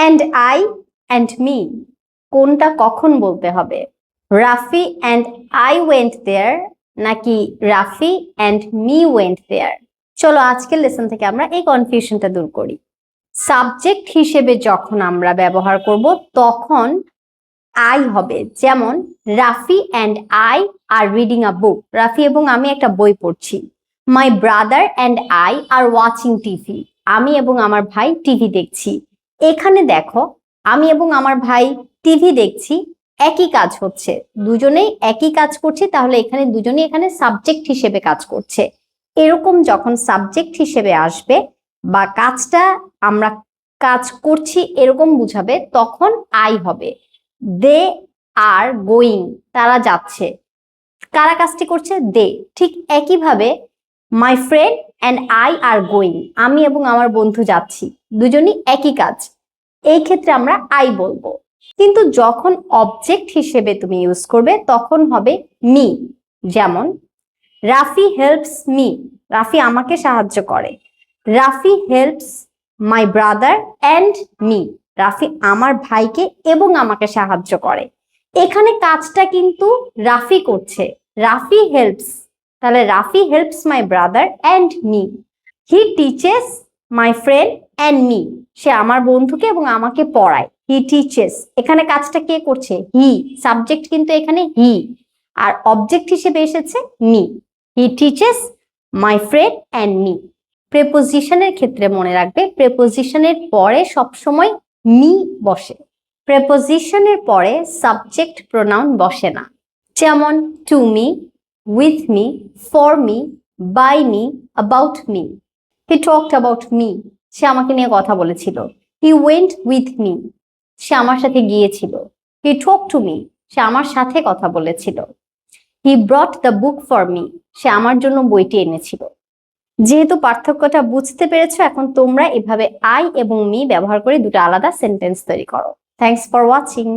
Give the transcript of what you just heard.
And I and me কোনটা কখন বলতে হবে? Rafi and I went there নাকি Rafi and me went there? চলো আজকের লেসন থেকে আমরা এই কনফিউশনটা দূর করি। সাবজেক্ট হিসেবে যখন আমরা ব্যবহার করব তখন আই হবে, যেমন Rafi and I are reading a book, Rafi এবং আমি একটা বই পড়ছি। My brother and I are watching TV, আমি এবং আমার ভাই টিভি দেখছি। এখানে দেখো আমি এবং আমার ভাই টিভি দেখছি, একই কাজ হচ্ছে, দুজনেই একই কাজ করছি, তাহলে এখানে দুজনেই এখানে সাবজেক্ট হিসেবে কাজ করছে। এরকম যখন সাবজেক্ট হিসেবে আসবে বা কাজটা আমরা কাজ করছি এরকম বুঝাবে তখন আই হবে। দে আর গোয়িং, তারা যাচ্ছে, কারা কাজটি করছে? দে। ঠিক একইভাবে মাই friend and I are going, আমি এবং আমার বন্ধু যাচ্ছি, দুজনই একই কাজ, এই ক্ষেত্রে আমরা আই বলবো। কিন্তু যখন অবজেক্ট হিসেবে তুমি ইউজ করবে তখন হবে মি, যেমন রাফি হেল্পস মি, রাফি আমাকে সাহায্য করে। Rafi helps my brother and me, Rafi আমার ভাইকে এবং আমাকে সাহায্য করে। এখানে কাজটা কিন্তু রাফি করছে, রাফি হেল্পস, তাহলে Rafi helps my brother and me. He teaches my friend and me, সে আমার বন্ধুকে এবং আমাকে পড়ায়। হি টিচেস, এখানে কাজটা কে করছে? হি, সাবজেক্ট কিন্তু এখানে হি, আর অবজেক্ট হিসেবে এসেছে me. He teaches my friend and me. প্রেপোজিশনের ক্ষেত্রে মনে রাখবে প্রেপোজিশনের পরে সবসময় মি বসে, প্রেপোজিশনের পরে সাবজেক্ট প্রোনাউন বসে না। যেমন to me, with me, for me, by me, about me. He talked about me, সে আমাকে নিয়ে কথা বলেছিল। হি ওয়েন্ট উইথ মি, সে আমার সাথে গিয়েছিল। হি টক টু মি, সে আমার সাথে কথা বলেছিল। He brought the book for me, সে আমার জন্য বইটি এনেছিল। যেহেতু পার্থক্যটা বুঝতে পেরেছো, এখন তোমরা এভাবে আই এবং মি ব্যবহার করে দুটো আলাদা সেন্টেন্স তৈরি করো। Thanks for watching.